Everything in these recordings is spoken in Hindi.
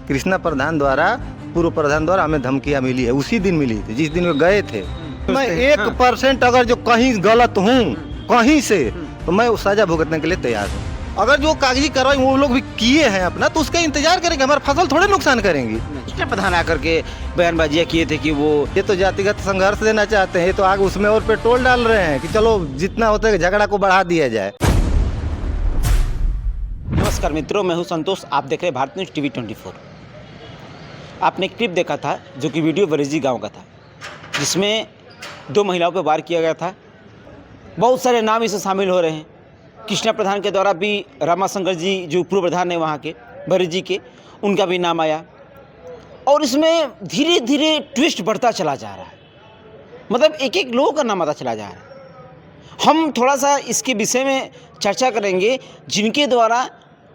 कृष्णा प्रधान द्वारा, पूर्व प्रधान द्वारा हमें धमकियाँ मिली है, उसी दिन मिली थी जिस दिन वो गए थे। मैं 1% अगर जो कहीं गलत हूँ कहीं से, तो मैं उस सजा भुगतने के लिए तैयार हूँ। अगर जो कागजी कार्रवाई वो लोग भी किए हैं अपना, तो उसका इंतजार करेंगे, हमारा फसल थोड़े नुकसान करेंगी। कृष्णा प्रधान आकर के बयानबाजियाँ किए थे कि वो ये तो जातिगत संघर्ष देना चाहते हैं, ये तो आगे उसमें और पेट्रोल डाल रहे हैं कि चलो जितना होता है झगड़ा को बढ़ा दिया जाए। नमस्कार मित्रों, मैं हूं संतोष। आप देख रहे हैं भारत न्यूज़ टीवी 24। आपने एक क्लिप देखा था जो कि वीडियो बरेजी गांव का था, जिसमें 2 महिलाओं पर वार किया गया था। बहुत सारे नाम इसमें शामिल हो रहे हैं। कृष्णा प्रधान के द्वारा भी रामाशंकर जी जो पूर्व प्रधान है वहाँ के बरेजी के, उनका भी नाम आया। और इसमें धीरे धीरे ट्विस्ट बढ़ता चला जा रहा है, मतलब एक एक लोगों का नाम आता चला जा रहा है। हम थोड़ा सा इसके विषय में चर्चा करेंगे जिनके द्वारा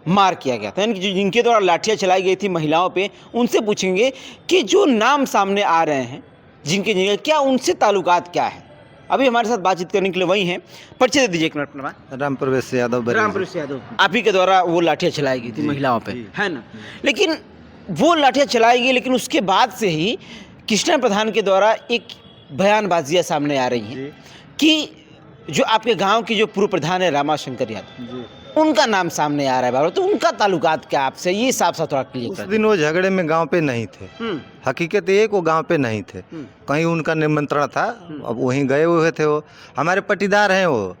मार किया गया था, यानी कि जिनके द्वारा लाठियाँ चलाई गई थी महिलाओं पे। उनसे पूछेंगे कि जो नाम सामने आ रहे हैं जिनके क्या उनसे ताल्लुकात क्या है। अभी हमारे साथ बातचीत करने के लिए वही हैं। परिचय दे दीजिए एक मिनट अपना। राम प्रवेश यादव। राम प्रवेश यादव, आप ही के द्वारा वो लाठियाँ चलाई गई थी महिलाओं पे, है ना? लेकिन वो लाठियाँ चलाई गई, लेकिन उसके बाद से ही कृष्णा प्रधान के द्वारा एक बयानबाजियाँ सामने आ रही हैं कि जो आपके गांव की जो पूर्व प्रधान है रामाशंकर यादव, उनका नाम सामने आ रहा है बार। तो उनका ताल्लुकात क्या आपसे, ये साफ साफ थोड़ा क्लियर उस कर दिन वो झगड़े में गांव पे नहीं थे। हकीकत ये वो गांव पे नहीं थे, कहीं उनका निमंत्रण था, अब वहीं गए हुए थे। वो हमारे पटीदार हैं, वो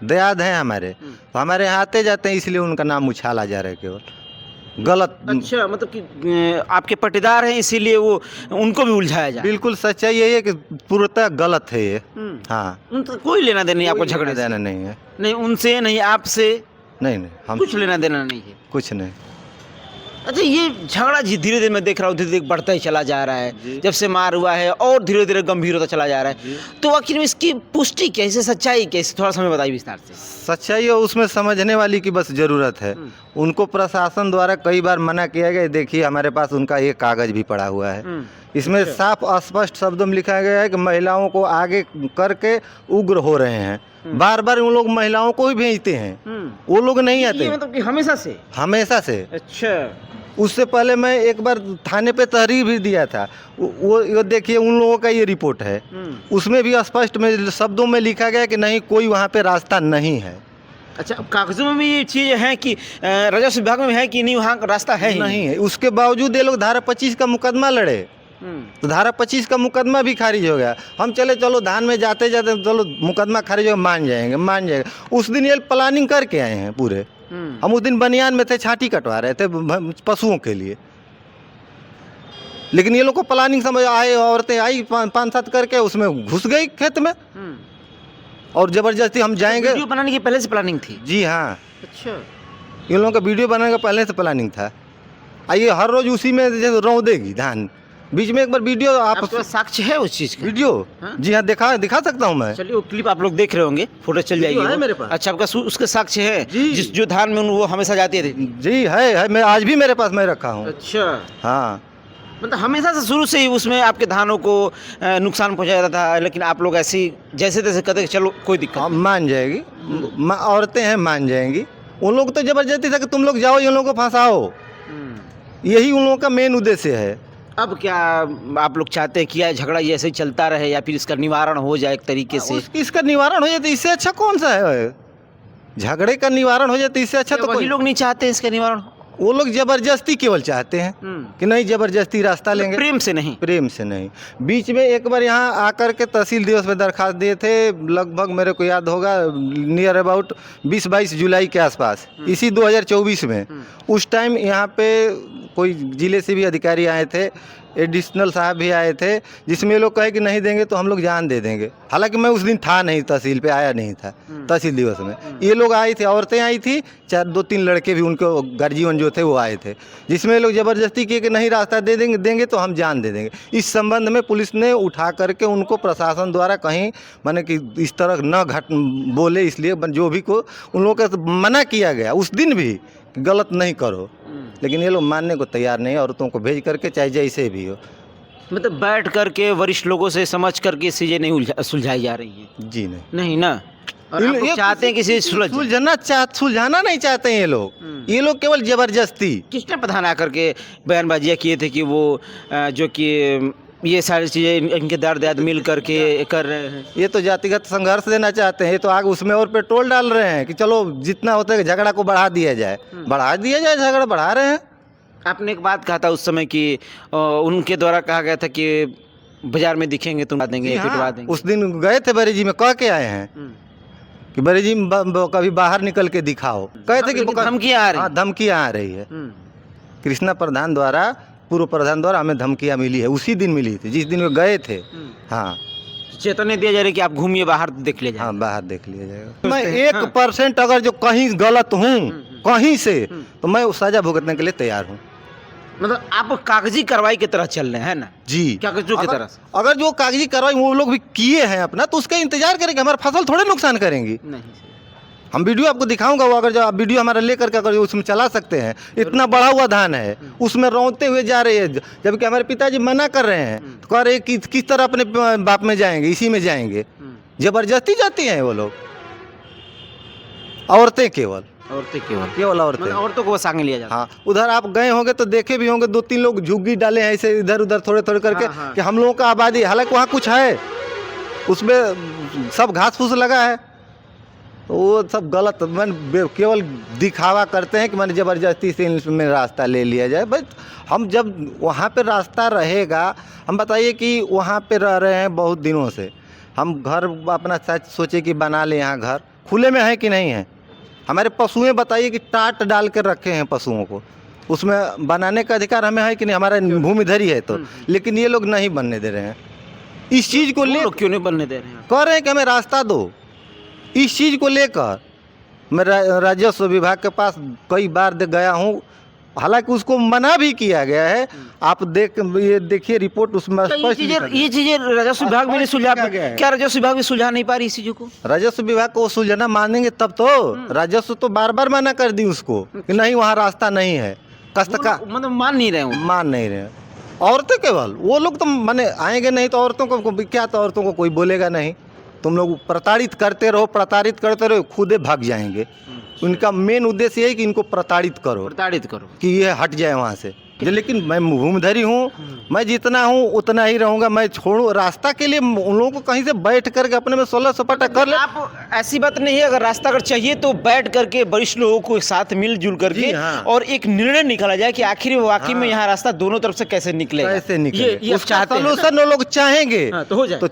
दयाद हैं हमारे, तो हमारे यहाँ आते जाते हैं, इसलिए उनका नाम उछाला जा रहा है केवल गलत। अच्छा, मतलब कि आपके पटीदार हैं इसीलिए वो उनको भी उलझाया जाए। बिल्कुल सच्चाई यही है कि पूर्णतः गलत है ये। हाँ, उनका कोई लेना देना नहीं, आपको झगड़े देना नहीं है। नहीं उनसे, नहीं आपसे, नहीं, हम कुछ लेना देना नहीं है, कुछ नहीं। अच्छा, ये झगड़ा धीरे धीरे मैं देख रहा हूँ, धीरे धीरे बढ़ता ही चला जा रहा है। जब से मार हुआ है और धीरे धीरे गंभीर होता चला जा रहा है, तो आखिर में इसकी पुष्टि कैसे, सच्चाई कैसे, थोड़ा समय बताइए विस्तार से। सच्चाई है उसमें समझने वाली की बस ज़रूरत है। उनको प्रशासन द्वारा कई बार मना किया गया। देखिए हमारे पास उनका एक कागज़ भी पड़ा हुआ है, इसमें साफ स्पष्ट शब्दों में लिखा गया है कि महिलाओं को आगे करके उग्र हो रहे हैं। बार बार उन लोग महिलाओं को ही भेजते हैं, वो लोग नहीं आते। मतलब कि हमेशा से, हमेशा से। अच्छा, उससे पहले मैं एक बार थाने पे तहरीर भी दिया था। वो देखिए उन लोगों का ये रिपोर्ट है, उसमें भी स्पष्ट में शब्दों में लिखा गया कि नहीं, कोई वहाँ पे रास्ता नहीं है। अच्छा, कागजों में भी ये चीज़ है कि राजस्व विभाग में है कि नहीं, वहाँ का रास्ता है ही नहीं है। उसके बावजूद ये लोग धारा 25 का मुकदमा लड़े, तो धारा 25 का मुकदमा भी खारिज हो गया। हम चलो धान में जाते जाते चलो मुकदमा खारिज हो, मान जाएगा। उस दिन ये प्लानिंग करके आए हैं पूरे। हम उस दिन बनियान में थे, छाटी कटवा रहे थे पशुओं के लिए, लेकिन ये लोग को प्लानिंग समझ आए, औरतें आई 5-7 करके उसमें घुस गई खेत में, और जबरदस्ती हम जाएंगे। वीडियो बनाने की पहले से प्लानिंग थी? जी हाँ, अच्छा, इन लोगों का वीडियो बनाने का पहले से प्लानिंग था। आइए हर रोज उसी में जैसे रौंदेगी धान, बीच में एक बार वीडियो आपके पास साक्ष्य है उस चीज़ का? वीडियो हाँ? जी हाँ, दिखा सकता हूँ मैं। चलिए, वो क्लिप आप लोग देख रहे होंगे, फोटो चल जाएगी है मेरे पास। अच्छा, आपका उसके साक्ष्य है जिस जो धान में वो हमेशा जाती थी? जी है, मैं आज भी मेरे पास मैं रखा हूँ। अच्छा, हाँ, मतलब हमेशा से शुरू से ही उसमें आपके धानों को नुकसान पहुंचाया जाता था, लेकिन आप लोग ऐसी जैसे तैसे कहते चलो कोई दिक्कत नहीं। मान जाएगी, औरतें हैं मान जाएंगी। उन लोग तो जबरदस्ती था कि तुम लोग जाओ, इन लोगों को फंसाओ, यही उन लोगों का मेन उद्देश्य है। अब क्या आप लोग चाहते हैं कि यह झगड़ा ये ऐसे ही चलता रहे या फिर इसका निवारण हो जाए एक तरीके से? इसका निवारण हो जाए तो इससे अच्छा कौन सा है? झगड़े का निवारण हो जाए तो इससे अच्छा तो वही लोग नहीं चाहते इसका निवारण? वो लोग जबरदस्ती केवल चाहते हैं कि नहीं, जबरदस्ती रास्ता लेंगे, प्रेम से नहीं। प्रेम से नहीं। बीच में एक बार यहाँ आकर के तहसील दिवस में दरखास्त दिए थे, लगभग मेरे को याद होगा नियर अबाउट 20-22 जुलाई के आसपास, इसी 2024 में। उस टाइम यहाँ पे कोई जिले से भी अधिकारी आए थे, एडिशनल साहब भी आए थे, जिसमें ये लोग कहे कि नहीं देंगे तो हम लोग जान दे देंगे। हालांकि मैं उस दिन था नहीं, तहसील पे आया नहीं था तहसील दिवस में। ये लोग आए थे, औरतें आई थी, 2-3 लड़के भी उनको गार्जियन जो थे वो आए थे, जिसमें ये लोग ज़बरदस्ती किए कि नहीं रास्ता देंगे तो हम जान दे देंगे। इस संबंध में पुलिस ने उठा करके उनको प्रशासन द्वारा कहीं माने कि इस तरह न बोले, इसलिए जो भी को उन लोगों का मना किया गया उस दिन भी, गलत नहीं करो, लेकिन ये लोग मानने को तैयार नहीं, औरतों को भेज करके चाहे जैसे भी हो। मतलब बैठ करके वरिष्ठ लोगों से समझ करके चीज़ें नहीं सुलझाई जा रही हैं? जी नहीं। नहीं ना, और आप लोग चाहते हैं किसी सुलझाना नहीं चाहते हैं ये लोग केवल जबरदस्ती। किसने प्रधान आकर के बयानबाजियाँ किए थे कि वो जो कि ये सारी चीज़ें इनके दर्द याद मिल करके कर रहे हैं? ये तो जातिगत संघर्ष देना चाहते हैं, ये तो आग उसमें और पेट्रोल डाल रहे हैं कि चलो जितना होता है झगड़ा को बढ़ा दिया जाए, झगड़ा बढ़ा रहे हैं। आपने एक बात कहा था उस समय कि उनके द्वारा कहा गया था कि बाजार में दिखेंगे तुम देंगे, पिटवा देंगे। उस दिन गए थे बरेजी में, कह के आए हैं कि बरेजी में कभी बाहर निकल के दिखाओ। कहे थे कि धमकियाँ आ रही हैं। धमकियाँ आ रही है। कृष्णा प्रधान द्वारा, पूर्व प्रधान द्वारा हमें धमकियाँ मिली है, उसी दिन मिली थी जिस दिन वो गए थे। हाँ, चेतावनी दिया जा रही है कि आप घूमिए बाहर देख लिया जाए। हाँ, बाहर देख लिया जाएगा। मैं 1% अगर जो कहीं गलत हूँ कहीं से, तो मैं उस सजा भुगतने के लिए तैयार हूँ। मतलब आप कागजी कार्रवाई की तरह चल रहे हैं ना जी, कागजों की तरह। अगर जो कागजी कार्रवाई वो लोग भी किए हैं अपना, तो उसका इंतजार करेंगे। हमारा फसल थोड़े नुकसान करेंगी। नहीं, हम वीडियो आपको दिखाऊंगा, वो अगर जो आप वीडियो हमारा लेकर के अगर उसमें चला सकते हैं, इतना बढ़ा हुआ धान है उसमें रौंदते हुए जा रहे हैं, जबकि हमारे पिताजी मना कर रहे हैं, तो कह रहे हैं कि किस तरह अपने बाप में जाएंगे, इसी में जाएंगे। जबरदस्ती जाती हैं वो लोग। औरतें केवल औरतें, औरतों को बस आगे लिया जाता है। हाँ, उधर आप गए होंगे तो देखे भी होंगे 2-3 लोग झुग्गी डाले हैं ऐसे इधर उधर थोड़े थोड़े करके। हाँ। कि हम लोगों का आबादी, हालांकि वहाँ कुछ है, उसमें सब घास फूस लगा है, तो वो सब गलत, मैंने केवल दिखावा करते हैं कि मैंने ज़बरदस्ती से इनमें रास्ता ले लिया जाए। बस हम जब वहाँ पे रास्ता रहेगा, हम बताइए कि वहाँ पे रह रहे हैं बहुत दिनों से, हम घर अपना सच सोचे कि बना लें, यहाँ घर खुले में है कि नहीं है। हमारे पशुएं बताइए कि टाट डाल कर रखे हैं पशुओं को, उसमें बनाने का अधिकार हमें है कि नहीं, हमारा भूमि धरी है तो। लेकिन ये लोग नहीं बनने दे रहे हैं। इस चीज़ को ले क्यों नहीं बनने दे रहे हैं? कह रहे हैं कि हमें रास्ता दो। इस चीज़ को लेकर मैं राजस्व विभाग के पास कई बार गया हूँ, हालांकि उसको मना भी किया गया है। आप ये देखिए रिपोर्ट, उसमें ये चीजें राजस्व विभाग भी नहीं सुलझा गया है। क्या राजस्व विभाग भी सुलझा नहीं पा रही इस चीजों को? राजस्व विभाग को सुलझाना मानेंगे तब तो। राजस्व तो बार बार मना कर दी उसको कि नहीं वहाँ रास्ता नहीं है। मतलब मान नहीं रहे। औरतें केवल, वो लोग तो माने आएंगे नहीं, तो औरतों को क्या, तो औरतों को कोई बोलेगा नहीं। तुम लोग प्रताड़ित करते रहो, खुदे भाग जाएंगे। उनका मेन उद्देश्य यही कि इनको प्रताड़ित करो कि ये हट जाए वहाँ से। लेकिन मैं भूमिधरी हूँ, मैं जितना हूँ उतना ही रहूँगा। मैं छोड़ू रास्ता के लिए उन लोगों को कहीं से बैठ करके अपने में 16 सपाटा कर ले। आप ऐसी बात नहीं है, अगर रास्ता अगर चाहिए तो बैठ करके वरिष्ठ लोगों को साथ मिलजुल करके और एक निर्णय निकाला जाए कि आखिर वाकई में यहाँ रास्ता दोनों तरफ से कैसे निकलेगा, ये सोल्यूशन वो लोग चाहेंगे तो हो जाए, तो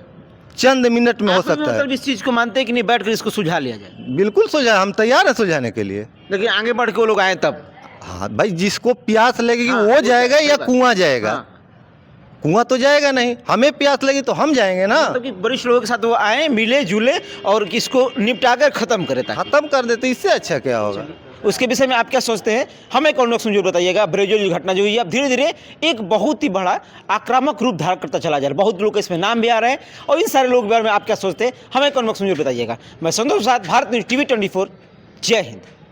चंद मिनट में हो सकता है। इस चीज को मानते हैं कि नहीं, बैठ कर इसको सुलझा लिया जाए? बिल्कुल सुलझा, हम तैयार हैं सुलझाने के लिए। लेकिन आगे बढ़ के वो लोग आए तब। हाँ भाई, जिसको प्यास लगेगी वो जाएगा या कुआं जाएगा? कुआं तो जाएगा नहीं, हमें प्यास लगी तो हम जाएंगे ना। मतलब कि वरिष्ठ लोगों के साथ वो आए, मिले जुले और इसको निपटा कर खत्म कर देते, इससे अच्छा क्या होगा? उसके विषय में आप क्या सोचते हैं, हमें कमेंट बॉक्स में जरूर बताइएगा। बरेली घटना जो हुई अब धीरे धीरे एक बहुत ही बड़ा आक्रामक रूप धारण करता चला जा रहा है। बहुत लोग इसमें नाम भी आ रहे हैं और इन सारे लोग के बारे में आप क्या सोचते हैं, हमें कमेंट बॉक्स में जरूर बताइएगा। मैं संतोष प्रसाद, भारत न्यूज़ TV 24, जय हिंद।